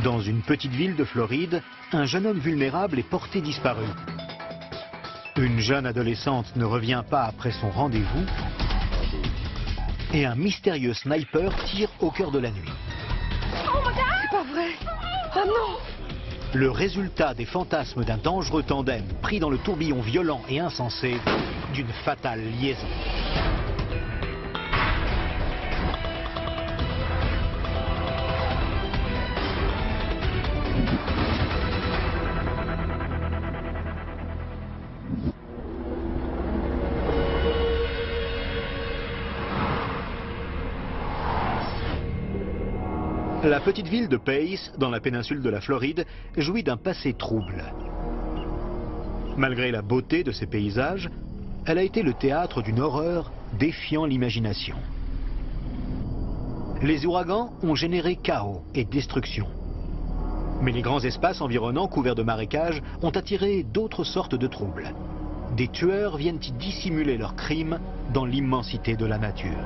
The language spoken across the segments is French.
Dans une petite ville de Floride, un jeune homme vulnérable est porté disparu. Une jeune adolescente ne revient pas après son rendez-vous et un mystérieux sniper tire au cœur de la nuit. C'est pas vrai. Oh non. Le résultat des fantasmes d'un dangereux tandem pris dans le tourbillon violent et insensé d'une fatale liaison. La petite ville de Pace, dans la péninsule de la Floride, jouit d'un passé trouble. Malgré la beauté de ses paysages, elle a été le théâtre d'une horreur défiant l'imagination. Les ouragans ont généré chaos et destruction. Mais les grands espaces environnants couverts de marécages ont attiré d'autres sortes de troubles. Des tueurs viennent y dissimuler leurs crimes dans l'immensité de la nature.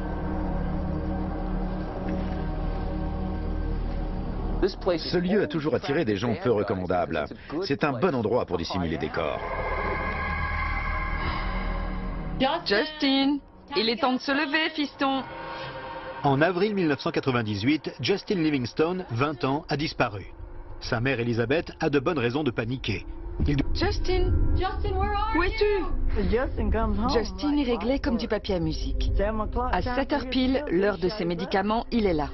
Ce lieu a toujours attiré des gens peu recommandables. C'est un bon endroit pour dissimuler des corps. Justin, il est temps de se lever, fiston. En avril 1998, Justin Livingstone, 20 ans, a disparu. Sa mère Elizabeth a de bonnes raisons de paniquer. Justin, où es-tu? Justin est réglé comme du papier à musique. À 7 heures pile, l'heure de ses médicaments, il est là.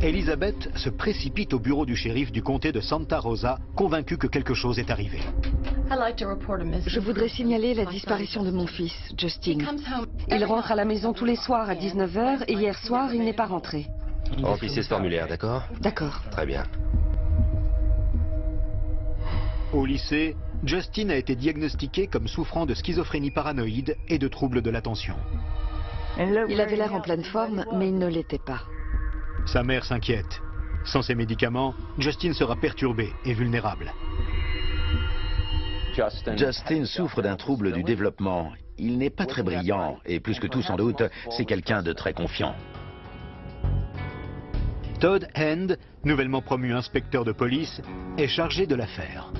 Elizabeth se précipite au bureau du shérif du comté de Santa Rosa, convaincue que quelque chose est arrivé. Je voudrais signaler la disparition de mon fils, Justin. Il rentre à la maison tous les soirs à 19 h et hier soir, il n'est pas rentré. Remplissez ce formulaire, d'accord? D'accord. Très bien. Au lycée, Justin a été diagnostiqué comme souffrant de schizophrénie paranoïde et de troubles de l'attention. Il avait l'air en pleine forme, mais il ne l'était pas. Sa mère s'inquiète. Sans ses médicaments, Justin sera perturbé et vulnérable. Justin souffre d'un trouble du développement. Il n'est pas très brillant et plus que tout sans doute, c'est quelqu'un de très confiant. Todd Hand, nouvellement promu inspecteur de police, est chargé de l'affaire.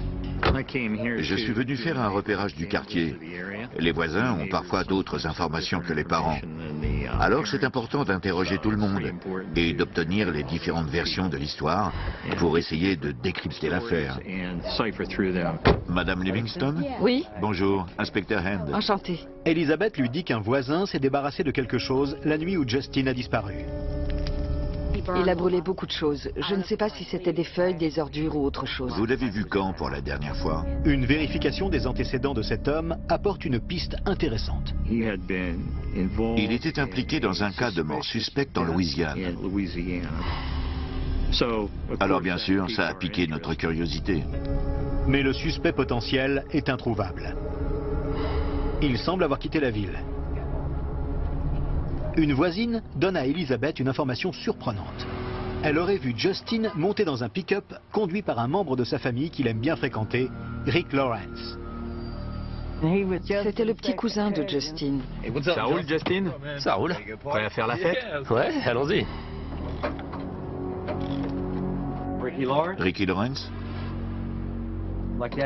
Je suis venu faire un repérage du quartier. Les voisins ont parfois d'autres informations que les parents. Alors c'est important d'interroger tout le monde et d'obtenir les différentes versions de l'histoire pour essayer de décrypter l'affaire. Madame Livingstone? Oui? Bonjour, inspecteur Hand. Enchanté. Elisabeth lui dit qu'un voisin s'est débarrassé de quelque chose la nuit où Justin a disparu. Il a brûlé beaucoup de choses. Je ne sais pas si c'était des feuilles, des ordures ou autre chose. Vous l'avez vu quand pour la dernière fois? Une vérification des antécédents de cet homme apporte une piste intéressante. Il était impliqué dans un cas de mort suspecte en Louisiane. Alors bien sûr, ça a piqué notre curiosité. Mais le suspect potentiel est introuvable. Il semble avoir quitté la ville. Une voisine donne à Elizabeth une information surprenante. Elle aurait vu Justin monter dans un pick-up conduit par un membre de sa famille qu'il aime bien fréquenter, Rick Lawrence. C'était le petit cousin de Justin. Ça roule, Justin? Ça roule. Prêt à faire la fête? Ouais, allons-y. Ricky Lawrence?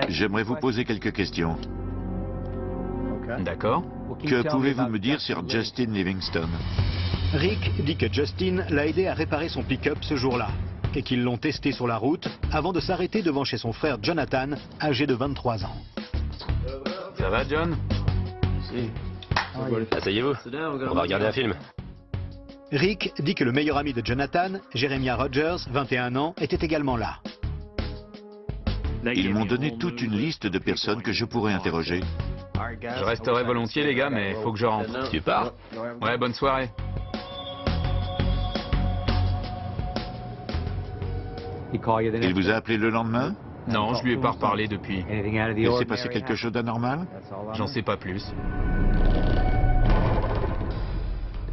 J'aimerais vous poser quelques questions. D'accord. Que pouvez-vous me dire sur Justin Livingstone? Rick dit que Justin l'a aidé à réparer son pick-up ce jour-là et qu'ils l'ont testé sur la route avant de s'arrêter devant chez son frère Jonathan, âgé de 23 ans. Ça va, John? Asseyez-vous. On va regarder un film. Rick dit que le meilleur ami de Jonathan, Jeremiah Rogers, 21 ans, était également là. Ils m'ont donné toute une liste de personnes que je pourrais interroger. Je resterai volontiers, les gars, mais faut que je rentre. Tu pars? Ouais, bonne soirée. Il vous a appelé le lendemain? Non, je lui ai pas reparlé depuis. Il s'est passé quelque chose d'anormal? J'en sais pas plus.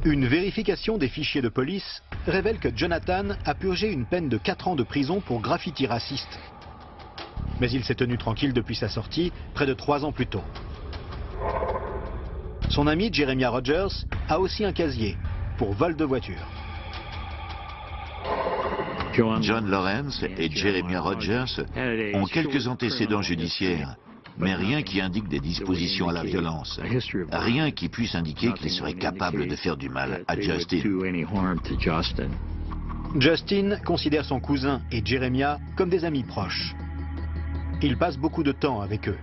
Une vérification des fichiers de police révèle que Jonathan a purgé une peine de 4 ans de prison pour graffiti raciste. Mais il s'est tenu tranquille depuis sa sortie, près de 3 ans plus tôt. Son ami Jeremiah Rogers a aussi un casier pour vol de voiture. John Lawrence et Jeremiah Rogers ont quelques antécédents judiciaires, mais rien qui indique des dispositions à la violence. Rien qui puisse indiquer qu'ils seraient capables de faire du mal à Justin. Justin considère son cousin et Jeremiah comme des amis proches. Il passe beaucoup de temps avec eux.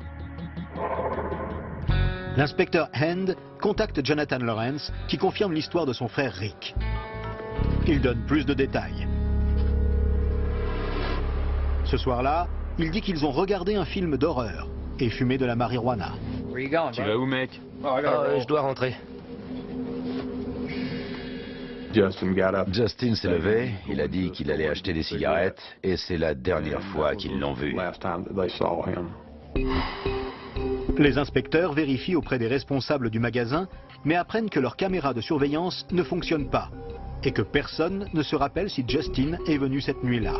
L'inspecteur Hand contacte Jonathan Lawrence qui confirme l'histoire de son frère Rick. Il donne plus de détails. Ce soir-là, il dit qu'ils ont regardé un film d'horreur et fumé de la marijuana. Tu vas où, mec? Je dois rentrer. Justin s'est levé, il a dit qu'il allait acheter des cigarettes et c'est la dernière fois qu'ils l'ont vu. Les inspecteurs vérifient auprès des responsables du magasin, mais apprennent que leurs caméras de surveillance ne fonctionnent pas et que personne ne se rappelle si Justin est venu cette nuit-là.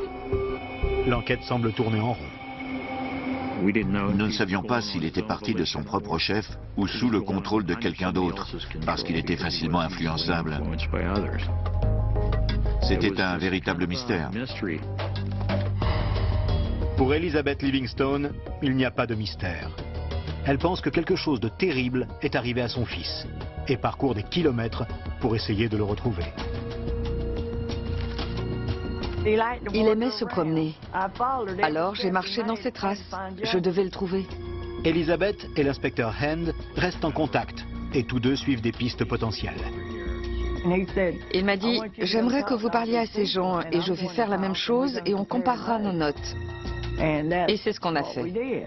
L'enquête semble tourner en rond. Nous ne savions pas s'il était parti de son propre chef ou sous le contrôle de quelqu'un d'autre, parce qu'il était facilement influençable. C'était un véritable mystère. Pour Elizabeth Livingstone, il n'y a pas de mystère. Elle pense que quelque chose de terrible est arrivé à son fils et parcourt des kilomètres pour essayer de le retrouver. Il aimait se promener. Alors j'ai marché dans ses traces. Je devais le trouver. Elizabeth et l'inspecteur Hand restent en contact et tous deux suivent des pistes potentielles. Il m'a dit, j'aimerais que vous parliez à ces gens et je vais faire la même chose et on comparera nos notes. Et c'est ce qu'on a fait.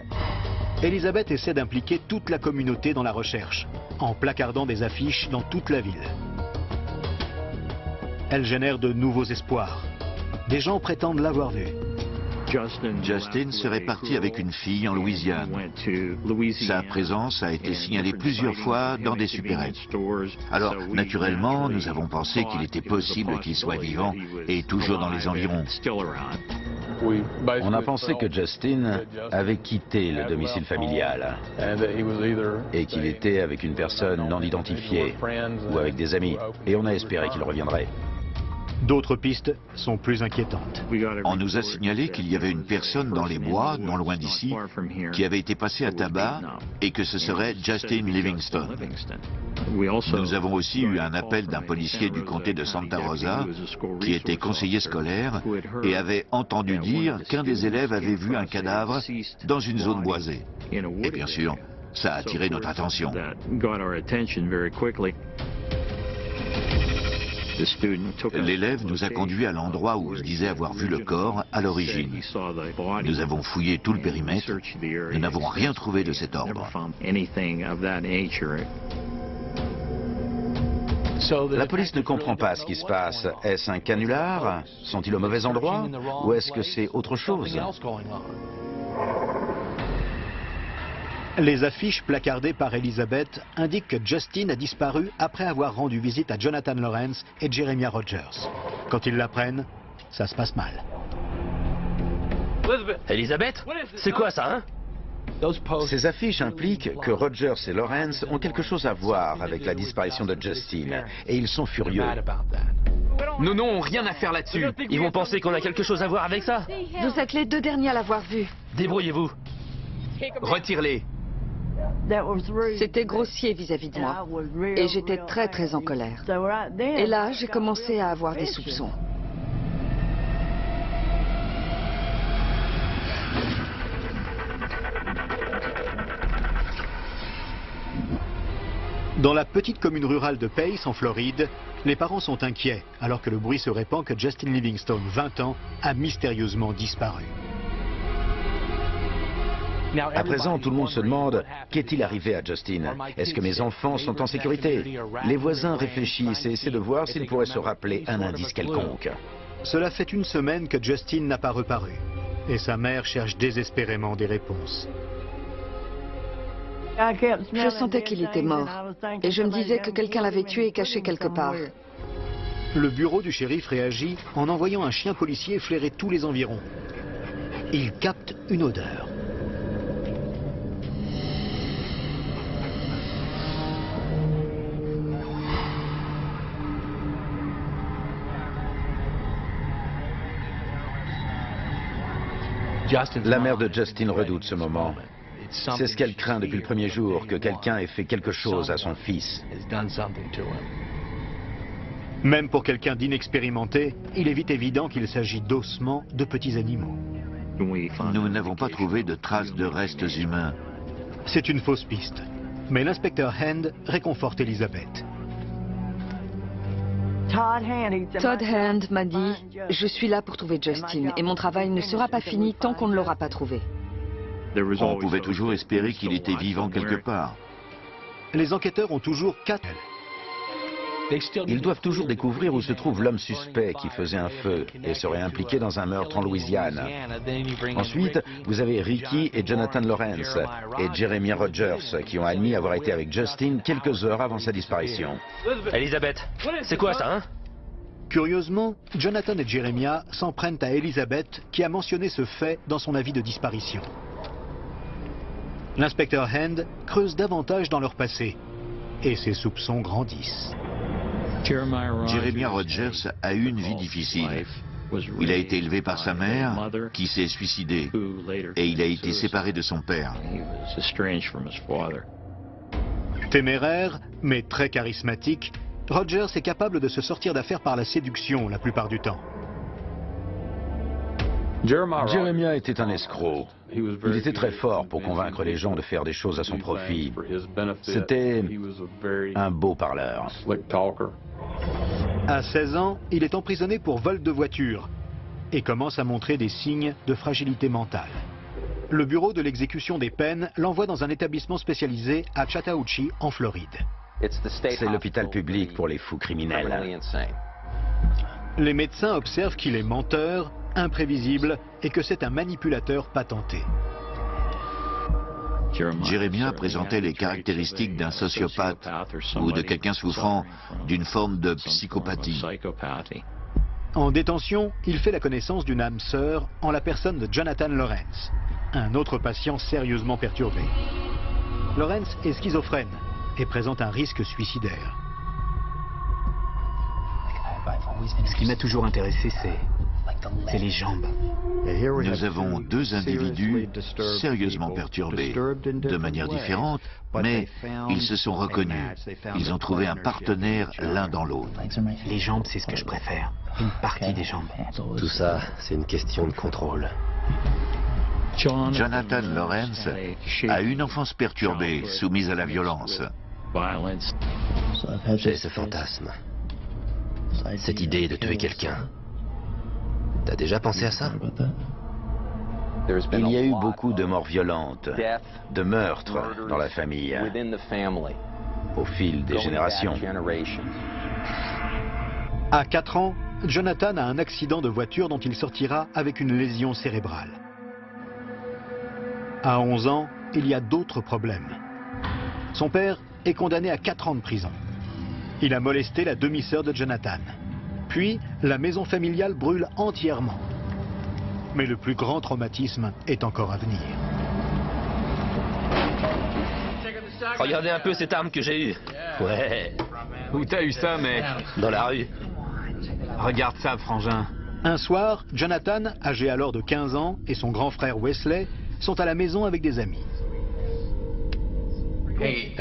Elizabeth essaie d'impliquer toute la communauté dans la recherche, en placardant des affiches dans toute la ville. Elle génère de nouveaux espoirs. Des gens prétendent l'avoir vu. Justin serait parti avec une fille en Louisiane. Sa présence a été signalée plusieurs fois dans des supérettes. Alors, naturellement, nous avons pensé qu'il était possible qu'il soit vivant et toujours dans les environs. On a pensé que Justin avait quitté le domicile familial et qu'il était avec une personne non identifiée ou avec des amis. Et on a espéré qu'il reviendrait. D'autres pistes sont plus inquiétantes. On nous a signalé qu'il y avait une personne dans les bois, non loin d'ici, qui avait été passée à tabac et que ce serait Justin Livingstone. Nous avons aussi eu un appel d'un policier du comté de Santa Rosa qui était conseiller scolaire et avait entendu dire qu'un des élèves avait vu un cadavre dans une zone boisée. Et bien sûr, ça a attiré notre attention. L'élève nous a conduits à l'endroit où se disait avoir vu le corps à l'origine. Nous avons fouillé tout le périmètre. Nous n'avons rien trouvé de cet ordre. La police ne comprend pas ce qui se passe. Est-ce un canular? Sont-ils au mauvais endroit? Ou est-ce que c'est autre chose? Les affiches placardées par Elizabeth indiquent que Justin a disparu après avoir rendu visite à Jonathan Lawrence et Jeremiah Rogers. Quand ils l'apprennent, ça se passe mal. Elisabeth? C'est quoi ça, hein? Ces affiches impliquent que Rogers et Lawrence ont quelque chose à voir avec la disparition de Justin. Et ils sont furieux. Nous n'avons rien à faire là-dessus. Ils vont penser qu'on a quelque chose à voir avec ça. Vous êtes les deux derniers à l'avoir vu. Débrouillez-vous. Retire-les. C'était grossier vis-à-vis de moi. Et j'étais très en colère. Et là, j'ai commencé à avoir des soupçons. Dans la petite commune rurale de Pace, en Floride, les parents sont inquiets alors que le bruit se répand que Justin Livingstone, 20 ans, a mystérieusement disparu. À présent, tout le monde se demande, qu'est-il arrivé à Justin? Est-ce que mes enfants sont en sécurité? Les voisins réfléchissent et essaient de voir s'ils pourraient se rappeler un indice quelconque. Cela fait une semaine que Justin n'a pas reparu. Et sa mère cherche désespérément des réponses. Je sentais qu'il était mort. Et je me disais que quelqu'un l'avait tué et caché quelque part. Le bureau du shérif réagit en envoyant un chien policier flairer tous les environs. Il capte une odeur. La mère de Justin redoute ce moment. C'est ce qu'elle craint depuis le premier jour, que quelqu'un ait fait quelque chose à son fils. Même pour quelqu'un d'inexpérimenté, il est vite évident qu'il s'agit d'ossements de petits animaux. Nous n'avons pas trouvé de traces de restes humains. C'est une fausse piste. Mais l'inspecteur Hand réconforte Elizabeth. Todd Hand m'a dit « Je suis là pour trouver Justin et mon travail ne sera pas fini tant qu'on ne l'aura pas trouvé. » On pouvait toujours espérer qu'il était vivant quelque part. Les enquêteurs ont toujours 4... Ils doivent toujours découvrir où se trouve l'homme suspect qui faisait un feu et serait impliqué dans un meurtre en Louisiane. Ensuite, vous avez Ricky et Jonathan Lawrence et Jeremiah Rogers qui ont admis avoir été avec Justin quelques heures avant sa disparition. Elizabeth, c'est quoi ça, hein? Curieusement, Jonathan et Jeremiah s'en prennent à Elizabeth qui a mentionné ce fait dans son avis de disparition. L'inspecteur Hand creuse davantage dans leur passé et ses soupçons grandissent. Jeremiah Rogers a eu une vie difficile. Il a été élevé par sa mère, qui s'est suicidée, et il a été séparé de son père. Téméraire, mais très charismatique, Rogers est capable de se sortir d'affaire par la séduction la plupart du temps. Jeremiah était un escroc. Il était très fort pour convaincre les gens de faire des choses à son profit. C'était un beau parleur. À 16 ans, il est emprisonné pour vol de voiture et commence à montrer des signes de fragilité mentale. Le bureau de l'exécution des peines l'envoie dans un établissement spécialisé à Chattahoochee, en Floride. C'est l'hôpital public pour les fous criminels. Les médecins observent qu'il est menteur, imprévisible et que c'est un manipulateur patenté. Jeremiah présentait les caractéristiques d'un sociopathe ou de quelqu'un souffrant d'une forme de psychopathie. En détention, il fait la connaissance d'une âme sœur en la personne de Jonathan Lawrence, un autre patient sérieusement perturbé. Lawrence est schizophrène et présente un risque suicidaire. Ce qui m'a toujours intéressé, c'est les jambes. Nous avons deux individus sérieusement perturbés, de manière différente, mais ils se sont reconnus. Ils ont trouvé un partenaire l'un dans l'autre. Les jambes, c'est ce que je préfère. Une partie des jambes. Tout ça, c'est une question de contrôle. Jonathan Lawrence a une enfance perturbée, soumise à la violence. J'ai ce fantasme. Cette idée de tuer quelqu'un. T'as déjà pensé à ça? Il y a eu beaucoup de morts violentes, de meurtres dans la famille, au fil des générations. À 4 ans, Jonathan a un accident de voiture dont il sortira avec une lésion cérébrale. À 11 ans, il y a d'autres problèmes. Son père est condamné à 4 ans de prison. Il a molesté la demi-sœur de Jonathan. Puis, la maison familiale brûle entièrement. Mais le plus grand traumatisme est encore à venir. Regardez un peu cette arme que j'ai eue. Ouais. Où t'as eu ça, mec? Dans la rue. Regarde ça, frangin. Un soir, Jonathan, âgé alors de 15 ans, et son grand frère Wesley sont à la maison avec des amis. Hey,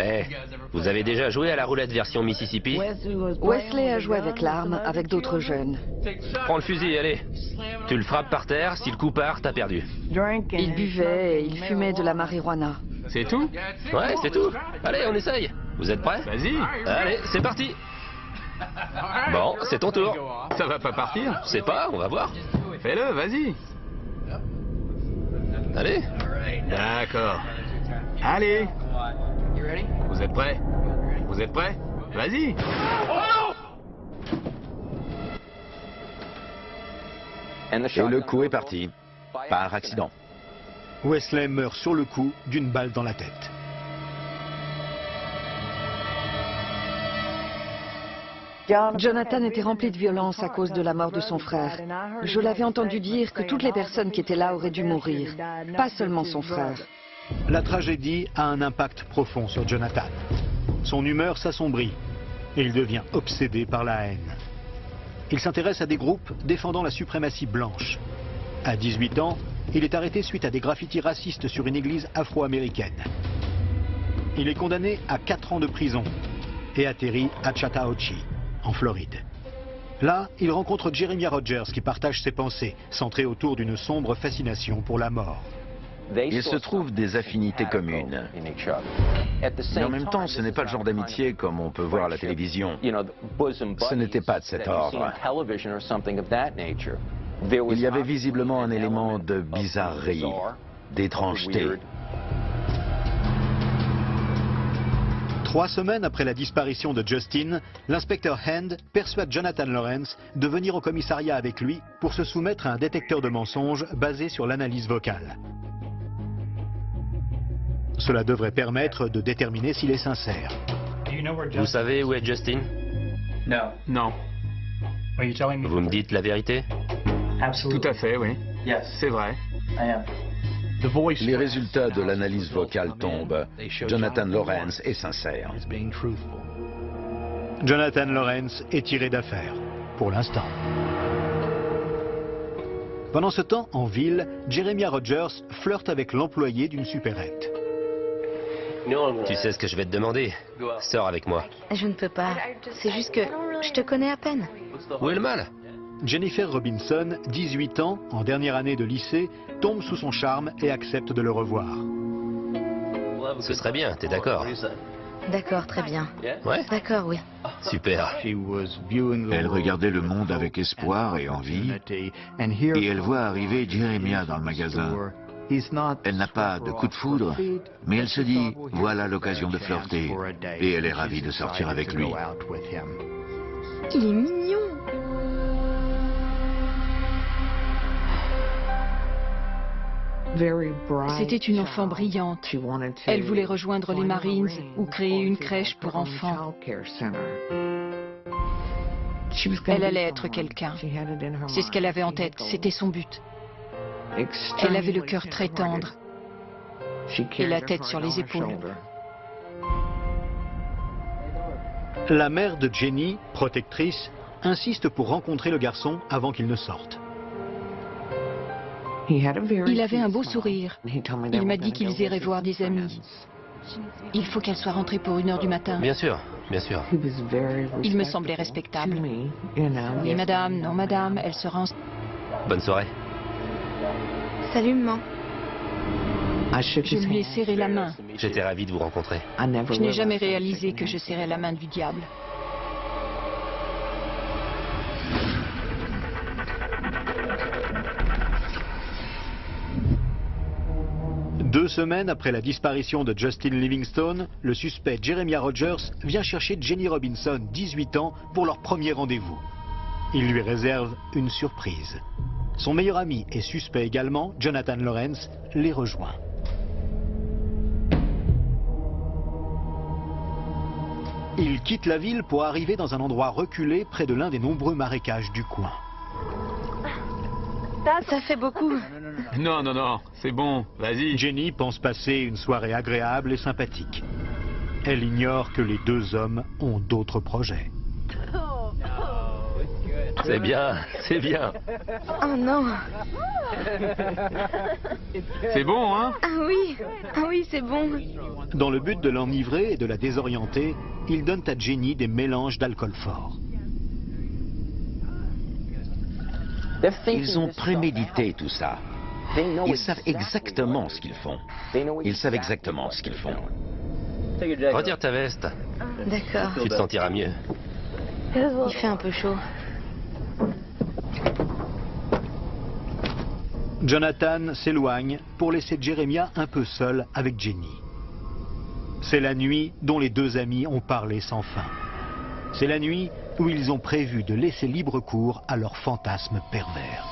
vous avez déjà joué à la roulette version Mississippi? Wesley a joué avec l'arme avec d'autres jeunes. Prends le fusil, allez. Tu le frappes par terre, si le coup part, t'as perdu. Il buvait et il fumait de la marijuana. C'est tout? Ouais, c'est tout. Allez, on essaye. Vous êtes prêts? Vas-y. Allez, c'est parti. Bon, c'est ton tour. Ça va pas partir? Je sais pas, on va voir. Fais-le, vas-y. Allez. D'accord. Allez. Vous êtes prêts? Vous êtes prêts? Vas-y. Et le coup est parti, par accident. Wesley meurt sur le coup d'une balle dans la tête. Jonathan était rempli de violence à cause de la mort de son frère. Je l'avais entendu dire que toutes les personnes qui étaient là auraient dû mourir, pas seulement son frère. La tragédie a un impact profond sur Jonathan. Son humeur s'assombrit et il devient obsédé par la haine. Il s'intéresse à des groupes défendant la suprématie blanche. À 18 ans, Il est arrêté suite à des graffitis racistes sur une église afro-américaine. Il est condamné à 4 ans de prison et atterrit à Chattahoochee, en Floride. Là, il rencontre Jeremiah Rogers qui partage ses pensées, centrées autour d'une sombre fascination pour la mort. Il se trouve des affinités communes. Mais en même temps, ce n'est pas le genre d'amitié comme on peut voir à la télévision. Ce n'était pas de cet ordre. Il y avait visiblement un élément de bizarrerie, d'étrangeté. 3 semaines après la disparition de Justin, l'inspecteur Hand persuade Jonathan Lawrence de venir au commissariat avec lui pour se soumettre à un détecteur de mensonges basé sur l'analyse vocale. Cela devrait permettre de déterminer s'il est sincère. Vous savez où est Justin? Non. Vous me dites la vérité? Tout à fait, oui. C'est vrai. Les résultats de l'analyse vocale tombent. Jonathan Lawrence est sincère. Jonathan Lawrence est tiré d'affaire, pour l'instant. Pendant ce temps, en ville, Jeremiah Rogers flirte avec l'employé d'une supérette. Tu sais ce que je vais te demander? Sors avec moi. Je ne peux pas. C'est juste que je te connais à peine. Où est le mal? Jennifer Robinson, 18 ans, en dernière année de lycée, tombe sous son charme et accepte de le revoir. Ce serait bien, t'es d'accord? D'accord, très bien. Ouais? D'accord, oui. Super. Elle regardait le monde avec espoir et envie, et elle voit arriver Jeremiah dans le magasin. Elle n'a pas de coup de foudre, mais elle se dit, voilà l'occasion de flirter, et elle est ravie de sortir avec lui. Il est mignon. C'était une enfant brillante. Elle voulait rejoindre les Marines ou créer une crèche pour enfants. Elle allait être quelqu'un. C'est ce qu'elle avait en tête, c'était son but. Elle avait le cœur très tendre et la tête sur les épaules. La mère de Jenny, protectrice, insiste pour rencontrer le garçon avant qu'il ne sorte. Il avait un beau sourire. Il m'a dit qu'ils iraient voir des amis. Il faut qu'elle soit rentrée pour 1h du matin. Bien sûr, bien sûr. Il me semblait respectable. Oui, madame, non, madame, elle sera en... Bonne soirée. Salut, maman. Je lui ai serré la main. J'étais ravi de vous rencontrer. Je n'ai jamais réalisé que je serrais la main du diable. Deux semaines après la disparition de Justin Livingstone, le suspect Jeremiah Rogers vient chercher Jenny Robinson, 18 ans, pour leur premier rendez-vous. Il lui réserve une surprise. Son meilleur ami et suspect également, Jonathan Lawrence, les rejoint. Il quitte la ville pour arriver dans un endroit reculé près de l'un des nombreux marécages du coin. Ça fait beaucoup. Non, non, non, c'est bon, vas-y. Jenny pense passer une soirée agréable et sympathique. Elle ignore que les deux hommes ont d'autres projets. C'est bien, c'est bien. Oh non. C'est bon, hein? Ah oui, c'est bon. Dans le but de l'enivrer et de la désorienter, ils donnent à Jenny des mélanges d'alcool fort. Ils ont prémédité tout ça. Ils savent exactement ce qu'ils font. Ils savent exactement ce qu'ils font. Retire ta veste. D'accord. Tu te sentiras mieux. Il fait un peu chaud. Jonathan s'éloigne pour laisser Jeremiah un peu seul avec Jenny. C'est la nuit dont les deux amis ont parlé sans fin. C'est la nuit où ils ont prévu de laisser libre cours à leurs fantasmes pervers.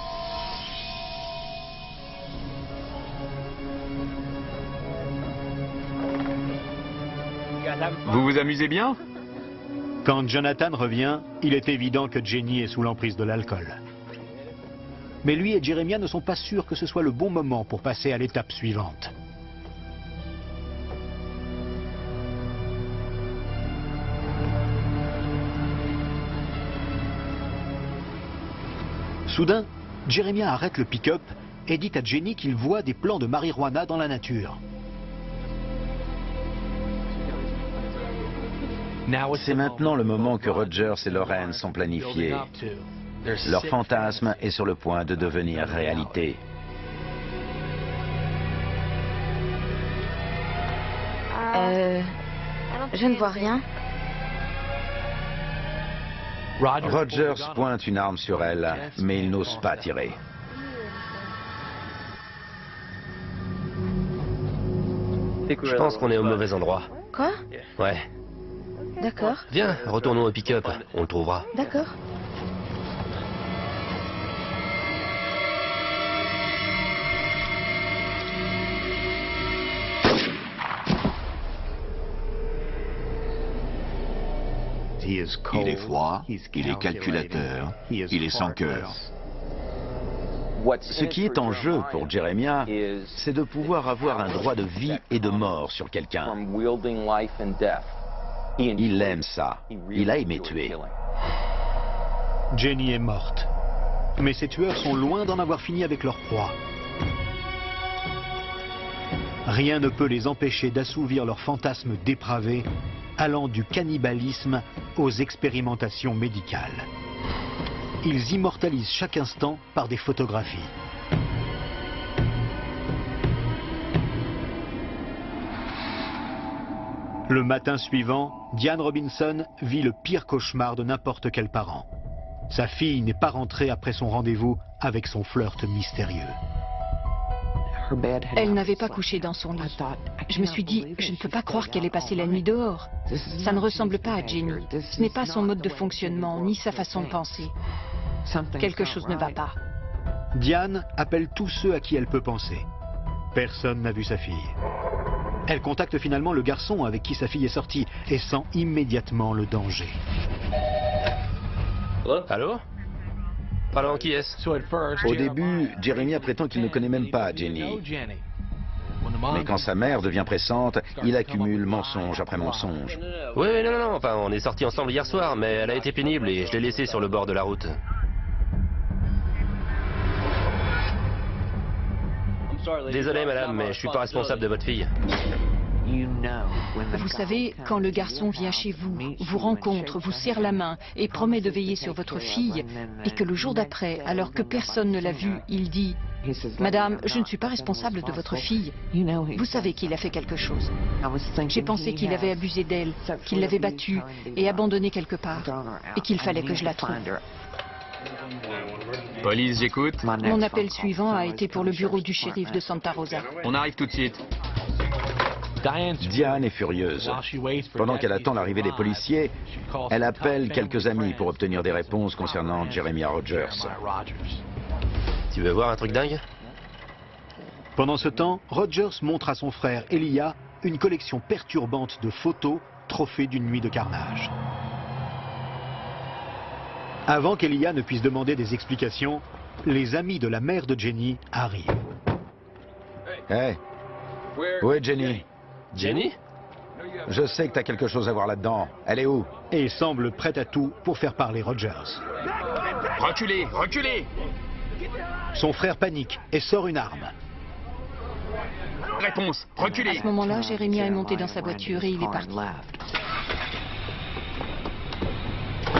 Vous vous amusez bien? Quand Jonathan revient, il est évident que Jenny est sous l'emprise de l'alcool. Mais lui et Jeremiah ne sont pas sûrs que ce soit le bon moment pour passer à l'étape suivante. Soudain, Jeremiah arrête le pick-up et dit à Jenny qu'il voit des plants de marijuana dans la nature. C'est maintenant le moment que Rogers et Lawrence ont planifié. Leur fantasme est sur le point de devenir réalité. Je ne vois rien. Rogers pointe une arme sur elle, mais il n'ose pas tirer. Je pense qu'on est au mauvais endroit. Quoi? Ouais. D'accord, Viens, retournons au pick-up. On le trouvera. d'accord. Il est froid, il est calculateur, il est sans cœur. Ce qui est en jeu pour Jeremiah, c'est de pouvoir avoir un droit de vie et de mort sur quelqu'un. Il aime ça. Il a aimé tuer. Jenny est morte. Mais ces tueurs sont loin d'en avoir fini avec leur proie. Rien ne peut les empêcher d'assouvir leurs fantasmes dépravés, allant du cannibalisme aux expérimentations médicales. Ils immortalisent chaque instant par des photographies. Le matin suivant, Diane Robinson vit le pire cauchemar de n'importe quel parent. Sa fille n'est pas rentrée après son rendez-vous avec son flirt mystérieux. Elle n'avait pas couché dans son lit. Je me suis dit, je ne peux pas croire qu'elle ait passé la nuit dehors. Ça ne ressemble pas à Jenny. Ce n'est pas son mode de fonctionnement, ni sa façon de penser. Quelque chose ne va pas. Diane appelle tous ceux à qui elle peut penser. Personne n'a vu sa fille. Elle contacte finalement le garçon avec qui sa fille est sortie et sent immédiatement le danger. Allô? Pardon, qui est-ce? Au début, Jeremiah prétend qu'il ne connaît même pas Jenny. Mais quand sa mère devient pressante, il accumule mensonge après mensonge. Oui, non, enfin, on est sortis ensemble hier soir, mais elle a été pénible et je l'ai laissée sur le bord de la route. Désolé, madame, mais je suis pas responsable de votre fille. Vous savez, quand le garçon vient chez vous, vous rencontre, vous serre la main et promet de veiller sur votre fille, et que le jour d'après, alors que personne ne l'a vue, il dit « Madame, je ne suis pas responsable de votre fille », vous savez qu'il a fait quelque chose. J'ai pensé qu'il avait abusé d'elle, qu'il l'avait battue et abandonnée quelque part, et qu'il fallait que je la trouve. Police, j'écoute. Mon appel suivant a été pour le bureau du shérif de Santa Rosa. On arrive tout de suite. Diane est furieuse. Pendant qu'elle attend l'arrivée des policiers, elle appelle quelques amis pour obtenir des réponses concernant Jeremiah Rogers. Tu veux voir un truc dingue? Pendant ce temps, Rogers montre à son frère Elijah une collection perturbante de photos, trophées d'une nuit de carnage. Avant qu'Elijah ne puisse demander des explications, les amis de la mère de Jenny arrivent. Hé, où est Jenny? Jenny? Je sais que t'as quelque chose à voir là-dedans. Elle est où? Et semble prête à tout pour faire parler Rogers. Reculez, reculez! Son frère panique et sort une arme. Réponse, À reculez! ce moment-là, Jeremiah est monté dans sa voiture et il est parti.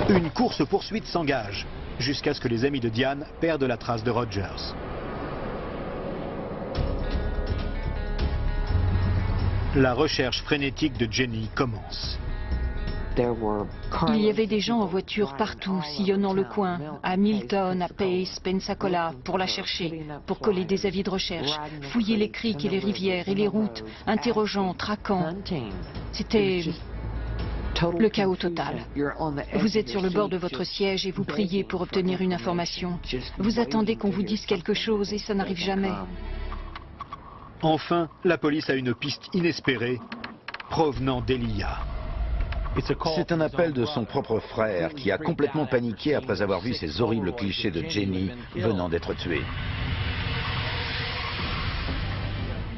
Une course-poursuite s'engage, jusqu'à ce que les amis de Diane perdent la trace de Rogers. La recherche frénétique de Jenny commence. Il y avait des gens en voiture partout, sillonnant le coin, à Milton, à Pace, Pensacola, pour la chercher, pour coller des avis de recherche, fouiller les criques et les rivières et les routes, interrogeant, traquant. C'était le chaos total. Vous êtes sur le bord de votre siège et vous priez pour obtenir une information. Vous attendez qu'on vous dise quelque chose et ça n'arrive jamais. Enfin, la police a une piste inespérée provenant d'Elijah. C'est un appel de son propre frère qui a complètement paniqué après avoir vu ces horribles clichés de Jenny venant d'être tuée.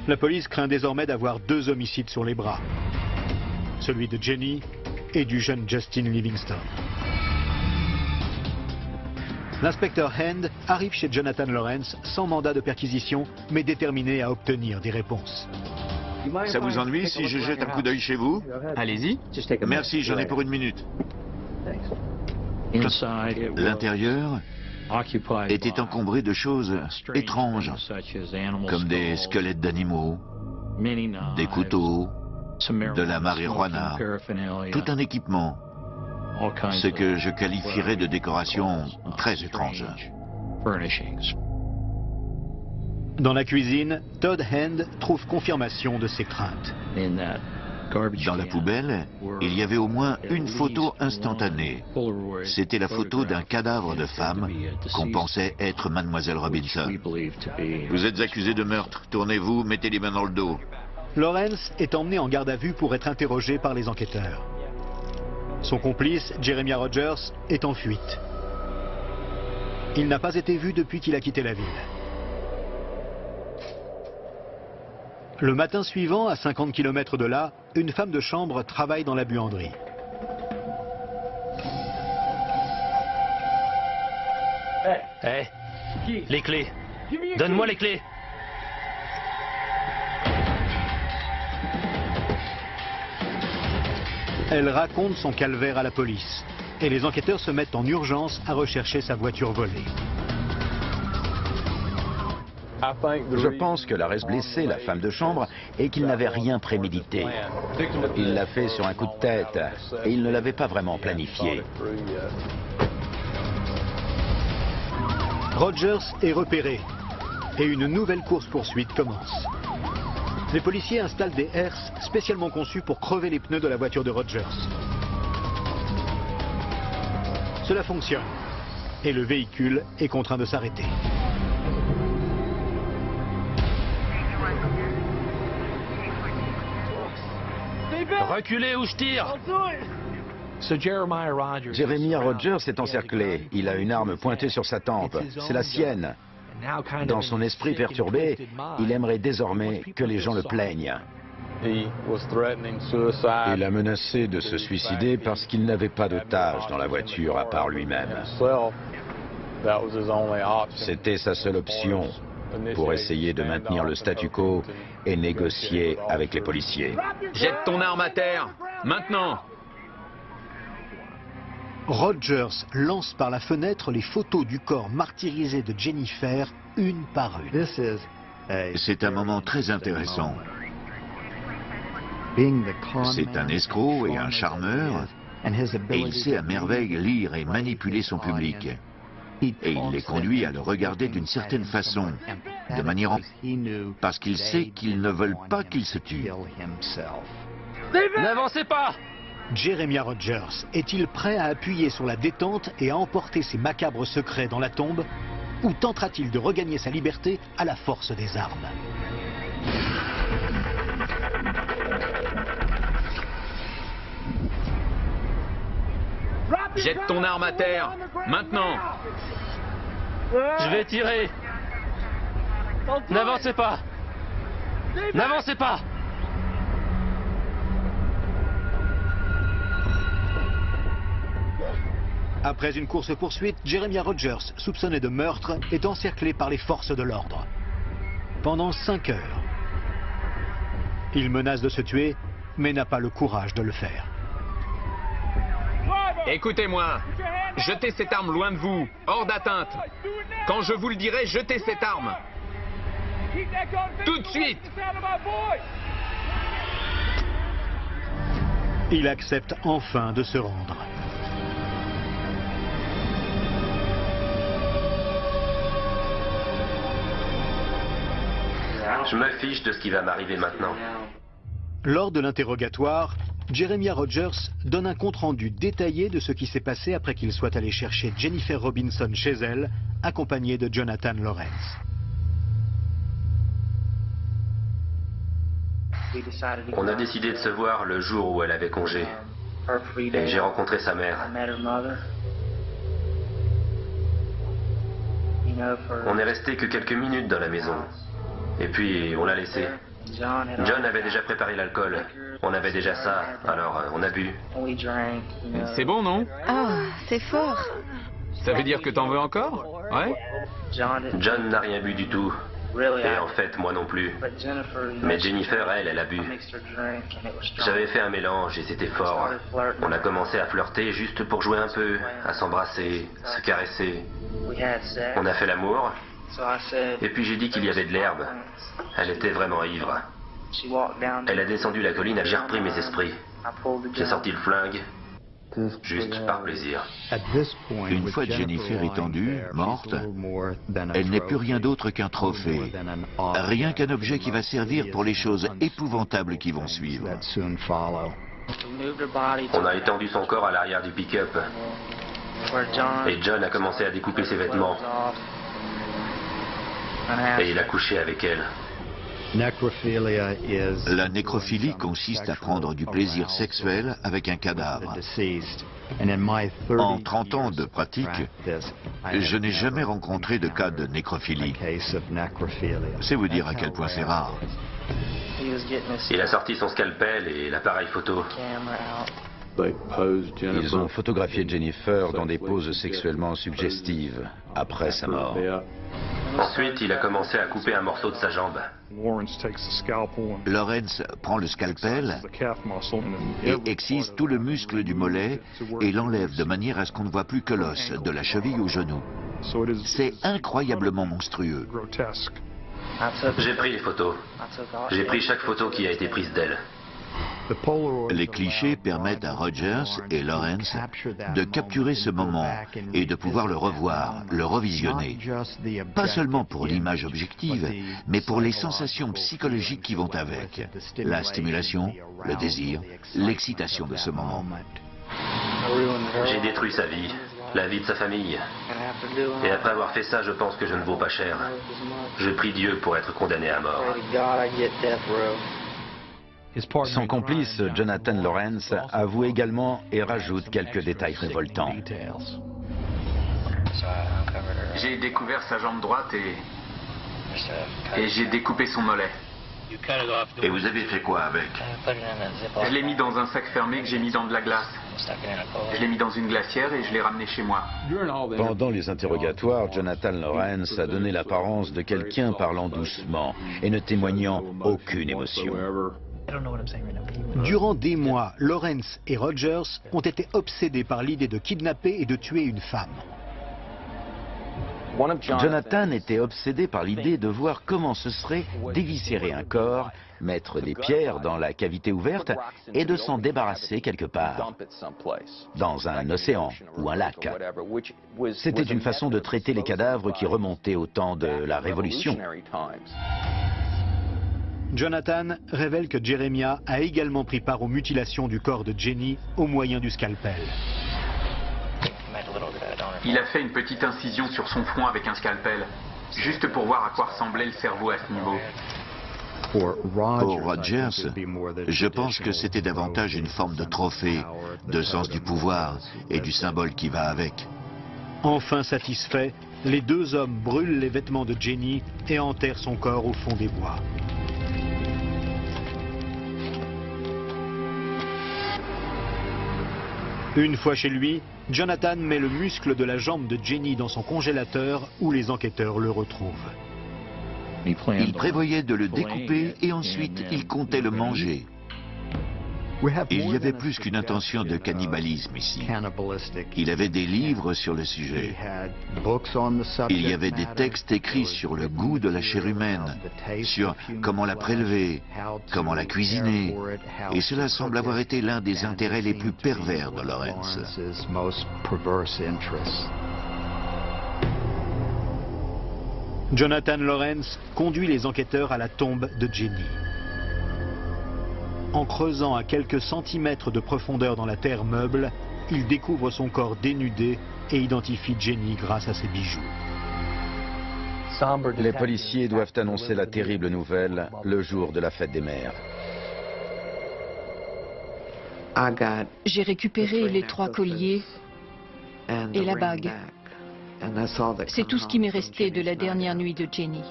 La police craint désormais d'avoir 2 homicides sur les bras. Celui de Jenny et du jeune Justin Livingston. L'inspecteur Hand arrive chez Jonathan Lawrence sans mandat de perquisition, mais déterminé à obtenir des réponses. Ça vous ennuie si je jette un coup d'œil chez vous? Allez-y. Merci, j'en ai pour 1 minute. L'intérieur était encombré de choses étranges, comme des squelettes d'animaux, des couteaux, de la marijuana, tout un équipement, ce que je qualifierais de décoration très étrange. Dans la cuisine, Todd Hand trouve confirmation de ses craintes. Dans la poubelle, il y avait au moins une photo instantanée. C'était la photo d'un cadavre de femme qu'on pensait être Mademoiselle Robinson. Vous êtes accusé de meurtre. Tournez-vous, mettez les mains dans le dos. Lawrence est emmené en garde à vue pour être interrogé par les enquêteurs. Son complice, Jeremiah Rogers, est en fuite. Il n'a pas été vu depuis qu'il a quitté la ville. Le matin suivant, à 50 km de là, une femme de chambre travaille dans la buanderie. Hé, les clés. Donne-moi les clés. Elle raconte son calvaire à la police. Et les enquêteurs se mettent en urgence à rechercher sa voiture volée. Je pense que la reste blessée, la femme de chambre, et qu'il n'avait rien prémédité. Il l'a fait sur un coup de tête, et il ne l'avait pas vraiment planifié. Rogers est repéré, et une nouvelle course-poursuite commence. Les policiers installent des herses spécialement conçus pour crever les pneus de la voiture de Rogers. Cela fonctionne, et le véhicule est contraint de s'arrêter. Reculez ou je tire. Jeremiah Rogers est encerclé. Il a une arme pointée sur sa tempe. C'est la sienne. Dans son esprit perturbé, il aimerait désormais que les gens le plaignent. Il a menacé de se suicider parce qu'il n'avait pas d'otage dans la voiture à part lui-même. C'était sa seule option pour essayer de maintenir le statu quo et négocier avec les policiers. Jette ton arme à terre, maintenant. Rogers lance par la fenêtre les photos du corps martyrisé de Jennifer, une par une. C'est un moment très intéressant. C'est un escroc et un charmeur, et il sait à merveille lire et manipuler son public. Et il les conduit à le regarder d'une certaine façon, de manière parce qu'il sait qu'ils ne veulent pas qu'il se tue. N'avancez pas! Jeremiah Rogers est-il prêt à appuyer sur la détente et à emporter ses macabres secrets dans la tombe, ou tentera-t-il de regagner sa liberté à la force des armes? Jette ton arme à terre, maintenant. Je vais tirer. N'avancez pas. N'avancez pas. Après une course-poursuite, Jeremiah Rogers, soupçonné de meurtre, est encerclé par les forces de l'ordre. Pendant 5 heures. Il menace de se tuer, mais n'a pas le courage de le faire. Écoutez-moi, jetez cette arme loin de vous, hors d'atteinte. Quand je vous le dirai, jetez cette arme. Tout de suite. Il accepte enfin de se rendre. Je me fiche de ce qui va m'arriver maintenant. Lors de l'interrogatoire, Jeremiah Rogers donne un compte-rendu détaillé de ce qui s'est passé après qu'il soit allé chercher Jennifer Robinson chez elle, accompagnée de Jonathan Lawrence. On a décidé de se voir le jour où elle avait congé. Et j'ai rencontré sa mère. On est resté que quelques minutes dans la maison. Et puis, on l'a laissé. John avait déjà préparé l'alcool. On avait déjà ça, alors on a bu. C'est bon, non? Oh, c'est fort. Ça veut dire que t'en veux encore? Ouais? John n'a rien bu du tout. Et en fait, moi non plus. Mais Jennifer, elle a bu. J'avais fait un mélange et c'était fort. On a commencé à flirter juste pour jouer un peu, à s'embrasser, se caresser. On a fait l'amour. Et puis j'ai dit qu'il y avait de l'herbe. Elle était vraiment ivre. Elle a descendu la colline, j'ai repris mes esprits. J'ai sorti le flingue, juste par plaisir. Une fois Jennifer étendue, morte, elle n'est plus rien d'autre qu'un trophée. Rien qu'un objet qui va servir pour les choses épouvantables qui vont suivre. On a étendu son corps à l'arrière du pick-up. Et John a commencé à découper ses vêtements. Et il a couché avec elle. La nécrophilie consiste à prendre du plaisir sexuel avec un cadavre. En 30 ans de pratique, je n'ai jamais rencontré de cas de nécrophilie. C'est vous dire à quel point c'est rare. Il a sorti son scalpel et l'appareil photo. Ils ont photographié Jennifer dans des poses sexuellement suggestives après sa mort. Ensuite, il a commencé à couper un morceau de sa jambe. Lawrence prend le scalpel et excise tout le muscle du mollet et l'enlève de manière à ce qu'on ne voit plus que l'os, de la cheville au genou. C'est incroyablement monstrueux. J'ai pris les photos. J'ai pris chaque photo qui a été prise d'elle. Les clichés permettent à Rogers et Lawrence de capturer ce moment et de pouvoir le revoir, le revisionner. Pas seulement pour l'image objective, mais pour les sensations psychologiques qui vont avec. La stimulation, le désir, l'excitation de ce moment. J'ai détruit sa vie, la vie de sa famille. Et après avoir fait ça, je pense que je ne vaux pas cher. Je prie Dieu pour être condamné à mort. Son complice, Jonathan Lawrence, avoue également et rajoute quelques détails révoltants. J'ai découvert sa jambe droite et j'ai découpé son mollet. Et vous avez fait quoi avec? Je l'ai mis dans un sac fermé que j'ai mis dans de la glace. Je l'ai mis dans une glacière et je l'ai ramené chez moi. Pendant les interrogatoires, Jonathan Lawrence a donné l'apparence de quelqu'un parlant doucement et ne témoignant aucune émotion. Durant des mois, Lawrence et Rogers ont été obsédés par l'idée de kidnapper et de tuer une femme. Jonathan était obsédé par l'idée de voir comment ce serait d'éviscérer un corps, mettre des pierres dans la cavité ouverte et de s'en débarrasser quelque part, dans un océan ou un lac. C'était une façon de traiter les cadavres qui remontaient au temps de la Révolution. Jonathan révèle que Jeremiah a également pris part aux mutilations du corps de Jenny au moyen du scalpel. Il a fait une petite incision sur son front avec un scalpel, juste pour voir à quoi ressemblait le cerveau à ce niveau. Pour Rogers, je pense que c'était davantage une forme de trophée, de sens du pouvoir et du symbole qui va avec. Enfin satisfaits, les deux hommes brûlent les vêtements de Jenny et enterrent son corps au fond des bois. Une fois chez lui, Jonathan met le muscle de la jambe de Jenny dans son congélateur où les enquêteurs le retrouvent. Il prévoyait de le découper et ensuite il comptait le manger. Il y avait plus qu'une intention de cannibalisme ici. Il avait des livres sur le sujet. Il y avait des textes écrits sur le goût de la chair humaine, sur comment la prélever, comment la cuisiner. Et cela semble avoir été l'un des intérêts les plus pervers de Lawrence. Jonathan Lawrence conduit les enquêteurs à la tombe de Jenny. En creusant à quelques centimètres de profondeur dans la terre meuble, il découvre son corps dénudé et identifie Jenny grâce à ses bijoux. Les policiers doivent annoncer la terrible nouvelle le jour de la fête des mères. J'ai récupéré les 3 colliers et la bague. C'est tout ce qui m'est resté de la dernière nuit de Jenny.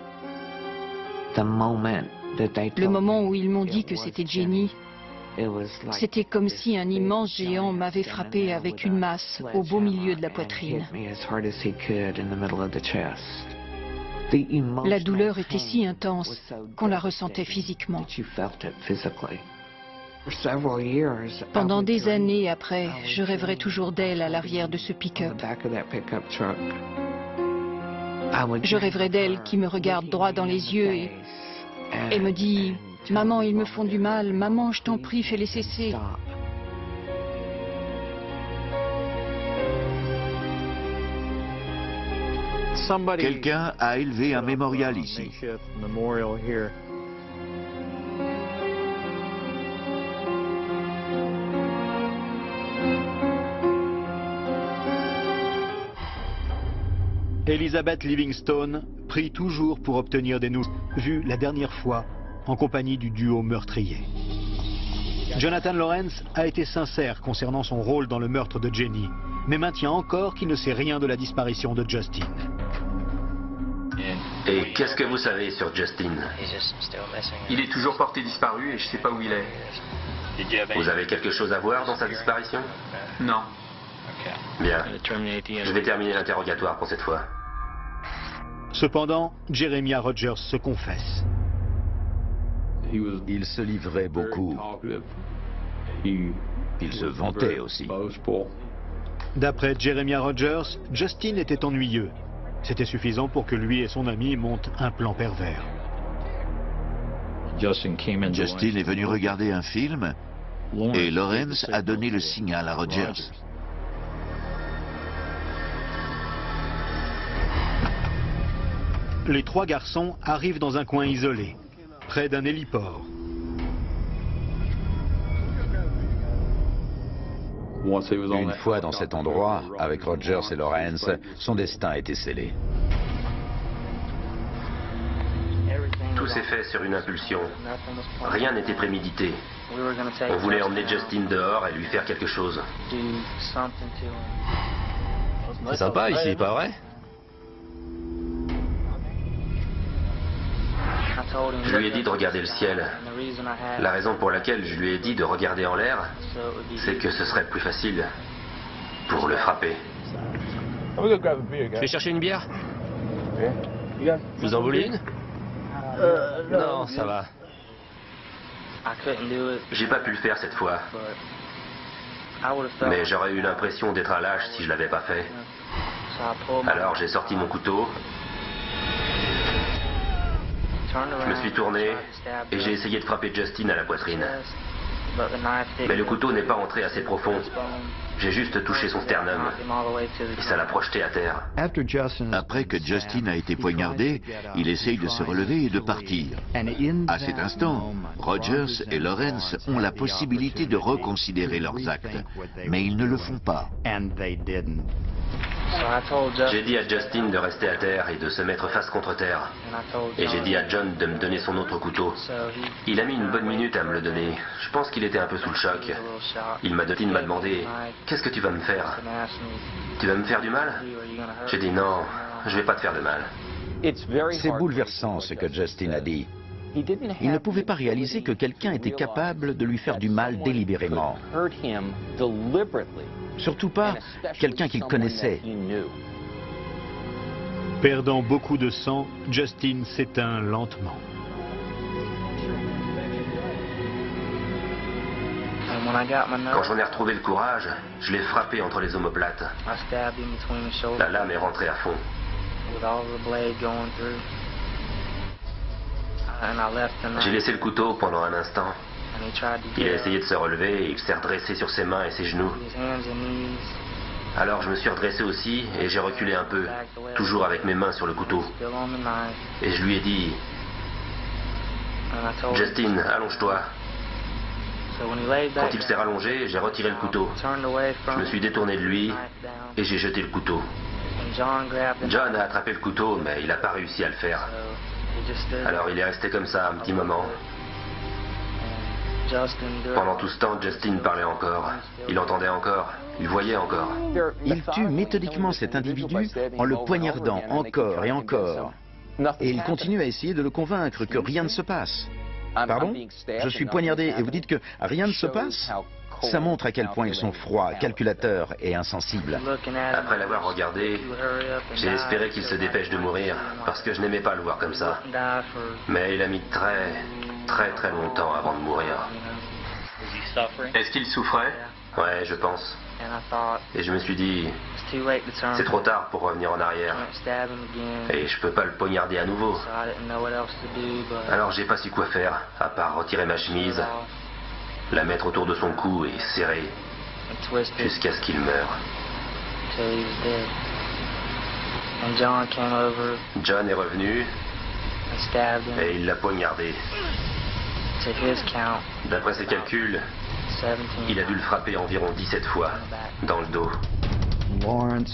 Le moment où ils m'ont dit que c'était Jenny, C'était comme si un immense géant m'avait frappé avec une masse au beau milieu de la poitrine. La douleur était si intense qu'on la ressentait physiquement. Pendant des années après, je rêverai toujours d'elle à l'arrière de ce pick-up. Je rêverai d'elle qui me regarde droit dans les yeux et me dit « Maman, ils me font du mal. Maman, je t'en prie, fais-les cesser. » Quelqu'un a élevé un mémorial ici. Elizabeth Livingstone prie toujours pour obtenir des nouvelles, vues la dernière fois en compagnie du duo meurtrier. Jonathan Lawrence a été sincère concernant son rôle dans le meurtre de Jenny, mais maintient encore qu'il ne sait rien de la disparition de Justin. Et qu'est-ce que vous savez sur Justin? Il est toujours porté disparu et je sais pas où il est. Vous avez quelque chose à voir dans sa disparition? Non. Bien. Je vais terminer l'interrogatoire pour cette fois. Cependant, Jeremiah Rogers se confesse. Il se livrait beaucoup. Il se vantait aussi. D'après Jeremiah Rogers, Justin était ennuyeux. C'était suffisant pour que lui et son ami montent un plan pervers. Justin est venu regarder un film et Lawrence a donné le signal à Rogers. Les trois garçons arrivent dans un coin isolé, près d'un héliport. Une fois dans cet endroit, avec Rogers et Lawrence, son destin était scellé. Tout s'est fait sur une impulsion. Rien n'était prémédité. On voulait emmener Justin dehors et lui faire quelque chose. C'est sympa ici, pas vrai? Je lui ai dit de regarder le ciel. La raison pour laquelle je lui ai dit de regarder en l'air, c'est que ce serait plus facile pour le frapper. Je vais chercher une bière. Vous en voulez une? Non, ça va. J'ai pas pu le faire cette fois. Mais j'aurais eu l'impression d'être un lâche si je l'avais pas fait. Alors j'ai sorti mon couteau. Je me suis tourné et j'ai essayé de frapper Justin à la poitrine. Mais le couteau n'est pas entré assez profond. J'ai juste touché son sternum et ça l'a projeté à terre. Après que Justin a été poignardé, il essaye de se relever et de partir. À cet instant, Rogers et Lawrence ont la possibilité de reconsidérer leurs actes, mais ils ne le font pas. J'ai dit à Justin de rester à terre et de se mettre face contre terre. Et j'ai dit à John de me donner son autre couteau. Il a mis une bonne minute à me le donner. Je pense qu'il était un peu sous le choc. Il m'a demandé « Qu'est-ce que tu vas me faire? Tu vas me faire du mal ?» J'ai dit « Non, je vais pas te faire de mal. » C'est bouleversant ce que Justin a dit. Il ne pouvait pas réaliser que quelqu'un était capable de lui faire du mal délibérément. Surtout pas quelqu'un qu'il connaissait. Perdant beaucoup de sang, Justin s'éteint lentement. Quand j'en ai retrouvé le courage, je l'ai frappé entre les omoplates. La lame est rentrée à fond. J'ai laissé le couteau pendant un instant. Il a essayé de se relever et il s'est redressé sur ses mains et ses genoux. Alors je me suis redressé aussi et j'ai reculé un peu, toujours avec mes mains sur le couteau. Et je lui ai dit « Justin, allonge-toi ». Quand il s'est rallongé, j'ai retiré le couteau. Je me suis détourné de lui et j'ai jeté le couteau. John a attrapé le couteau, mais il n'a pas réussi à le faire. Alors il est resté comme ça un petit moment. Pendant tout ce temps, Justin parlait encore. Il entendait encore. Il voyait encore. Il tue méthodiquement cet individu en le poignardant encore et encore. Et il continue à essayer de le convaincre que rien ne se passe. Pardon? Je suis poignardé et vous dites que rien ne se passe? Ça montre à quel point ils sont froids, calculateurs et insensibles. Après l'avoir regardé, j'ai espéré qu'il se dépêche de mourir, parce que je n'aimais pas le voir comme ça. Mais il a mis très longtemps avant de mourir. Est-ce qu'il souffrait? Ouais, je pense. Et je me suis dit, c'est trop tard pour revenir en arrière. Et je peux pas le poignarder à nouveau. Alors j'ai pas su quoi faire, à part retirer ma chemise, la mettre autour de son cou et serrer, jusqu'à ce qu'il meure. John est revenu, et il l'a poignardé. D'après ses calculs, il a dû le frapper environ 17 fois, dans le dos.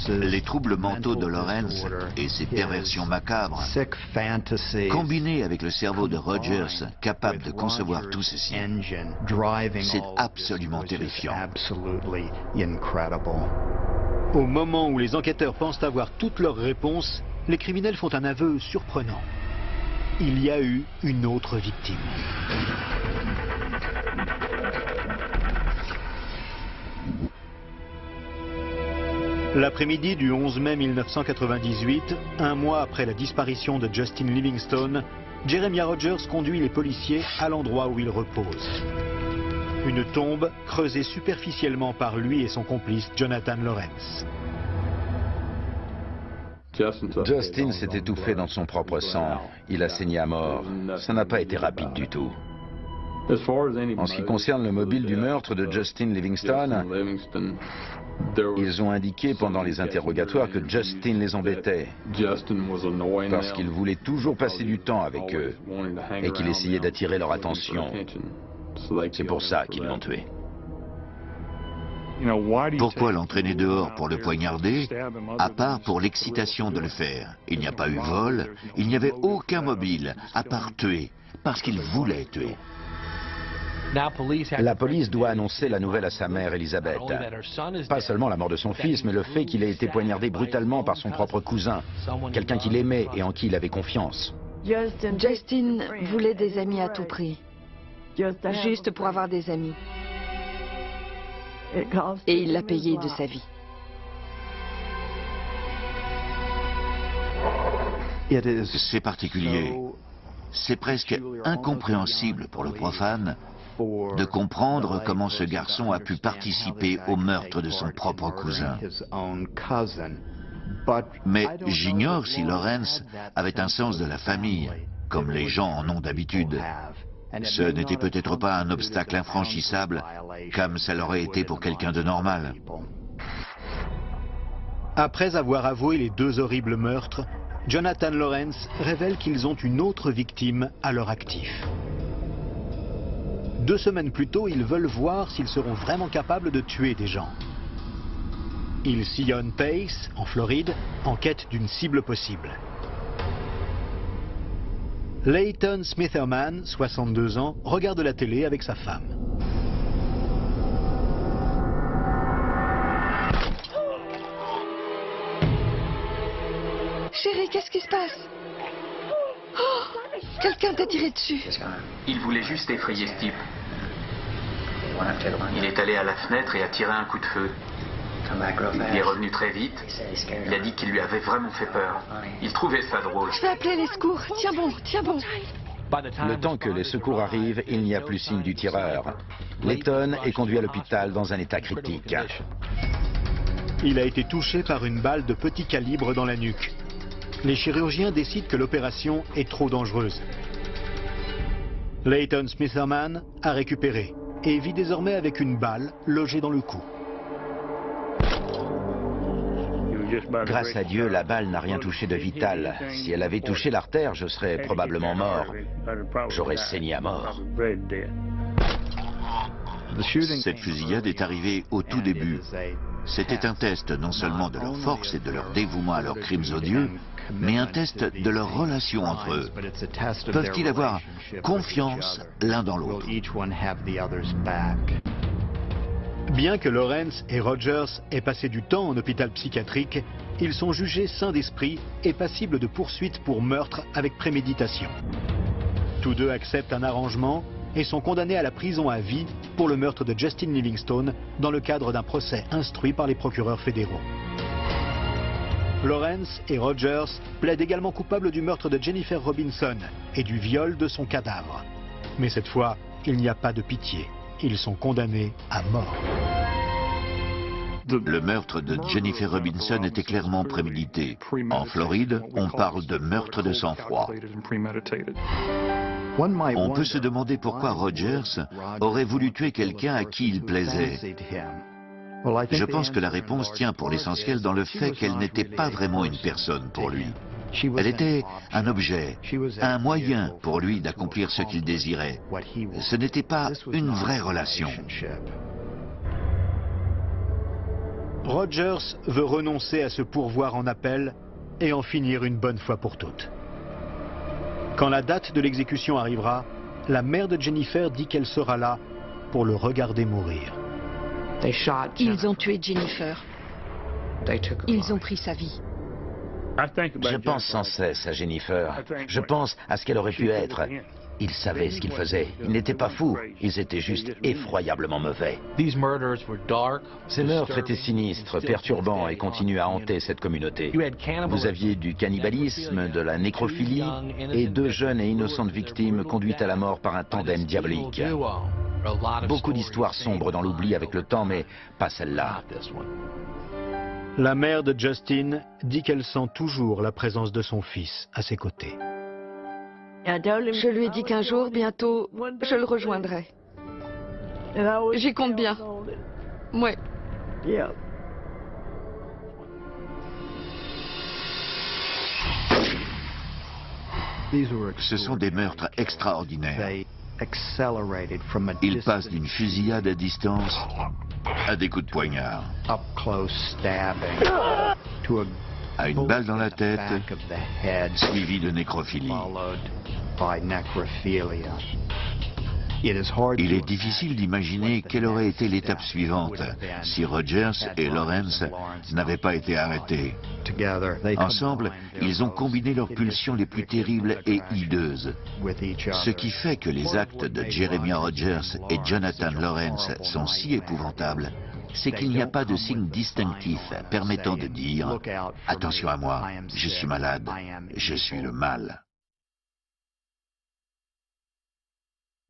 Les troubles mentaux de Lawrence et ses perversions macabres, combinés avec le cerveau de Rogers, capable de concevoir tout ceci, c'est absolument terrifiant. Au moment où les enquêteurs pensent avoir toutes leurs réponses, les criminels font un aveu surprenant. Il y a eu une autre victime. L'après-midi du 11 mai 1998, un mois après la disparition de Justin Livingstone, Jeremiah Rogers conduit les policiers à l'endroit où il repose. Une tombe creusée superficiellement par lui et son complice Jonathan Lawrence. Justin s'est étouffé dans son propre sang. Il a saigné à mort. Ça n'a pas été rapide du tout. En ce qui concerne le mobile du meurtre de Justin Livingstone, ils ont indiqué pendant les interrogatoires que Justin les embêtait parce qu'il voulait toujours passer du temps avec eux et qu'il essayait d'attirer leur attention. C'est pour ça qu'ils l'ont tué. Pourquoi l'entraîner dehors pour le poignarder, à part pour l'excitation de le faire? Il n'y a pas eu vol, il n'y avait aucun mobile, à part tuer, parce qu'il voulait tuer. La police doit annoncer la nouvelle à sa mère, Elizabeth. Pas seulement la mort de son fils, mais le fait qu'il ait été poignardé brutalement par son propre cousin, quelqu'un qu'il aimait et en qui il avait confiance. Justin voulait des amis à tout prix, juste pour avoir des amis. Et il l'a payé de sa vie. C'est particulier. C'est presque incompréhensible pour le profane de comprendre comment ce garçon a pu participer au meurtre de son propre cousin. Mais j'ignore si Lawrence avait un sens de la famille, comme les gens en ont d'habitude. Ce n'était peut-être pas un obstacle infranchissable, comme ça l'aurait été pour quelqu'un de normal. Après avoir avoué les deux horribles meurtres, Jonathan Lawrence révèle qu'ils ont une autre victime à leur actif. 2 semaines plus tôt, ils veulent voir s'ils seront vraiment capables de tuer des gens. Ils sillonnent Pace, en Floride, en quête d'une cible possible. Leighton Smitherman, 62 ans, regarde la télé avec sa femme. Chérie, qu'est-ce qui se passe? Oh, quelqu'un t'a tiré dessus. Il voulait juste effrayer ce type. Il est allé à la fenêtre et a tiré un coup de feu. Il est revenu très vite. Il a dit qu'il lui avait vraiment fait peur. Il trouvait ça drôle. Je vais appeler les secours. Tiens bon, tiens bon. Le temps que les secours arrivent, il n'y a plus signe du tireur. Leighton est conduit à l'hôpital dans un état critique. Il a été touché par une balle de petit calibre dans la nuque. Les chirurgiens décident que l'opération est trop dangereuse. Leighton Smitherman a récupéré et vit désormais avec une balle logée dans le cou. Grâce à Dieu, la balle n'a rien touché de vital. Si elle avait touché l'artère, je serais probablement mort. J'aurais saigné à mort. Cette fusillade est arrivée au tout début. C'était un test non seulement de leur force et de leur dévouement à leurs crimes odieux, mais un test de leur relation entre eux. Peuvent-ils avoir confiance l'un dans l'autre? Bien que Lawrence et Rogers aient passé du temps en hôpital psychiatrique, ils sont jugés sains d'esprit et passibles de poursuites pour meurtre avec préméditation. Tous deux acceptent un arrangement et sont condamnés à la prison à vie pour le meurtre de Justin Livingstone dans le cadre d'un procès instruit par les procureurs fédéraux. Lawrence et Rogers plaident également coupables du meurtre de Jennifer Robinson et du viol de son cadavre. Mais cette fois, il n'y a pas de pitié. Ils sont condamnés à mort. Le meurtre de Jennifer Robinson était clairement prémédité. En Floride, on parle de meurtre de sang-froid. On peut se demander pourquoi Rogers aurait voulu tuer quelqu'un à qui il plaisait. Je pense que la réponse tient pour l'essentiel dans le fait qu'elle n'était pas vraiment une personne pour lui. Elle était un objet, un moyen pour lui d'accomplir ce qu'il désirait. Ce n'était pas une vraie relation. Rogers veut renoncer à ce pourvoir en appel et en finir une bonne fois pour toutes. Quand la date de l'exécution arrivera, la mère de Jennifer dit qu'elle sera là pour le regarder mourir. Ils ont tué Jennifer. Ils ont pris sa vie. Je pense sans cesse à Jennifer. Je pense à ce qu'elle aurait pu être. Ils savaient ce qu'ils faisaient. Ils n'étaient pas fous. Ils étaient juste effroyablement mauvais. Ces meurtres étaient sinistres, perturbants et continuent à hanter cette communauté. Vous aviez du cannibalisme, de la nécrophilie et 2 jeunes et innocentes victimes conduites à la mort par un tandem diabolique. Beaucoup d'histoires sombres dans l'oubli avec le temps, mais pas celle-là. La mère de Justin dit qu'elle sent toujours la présence de son fils à ses côtés. Je lui ai dit qu'un jour, bientôt, je le rejoindrai. J'y compte bien. Ouais. Ce sont des meurtres extraordinaires. Ils passent d'une fusillade à distance à des coups de poignard, à une balle dans la tête, suivie de nécrophilie. Il est difficile d'imaginer quelle aurait été l'étape suivante si Rogers et Lawrence n'avaient pas été arrêtés. Ensemble, ils ont combiné leurs pulsions les plus terribles et hideuses. Ce qui fait que les actes de Jeremiah Rogers et Jonathan Lawrence sont si épouvantables, c'est qu'il n'y a pas de signe distinctif permettant de dire « Attention à moi, je suis malade, je suis le mal ».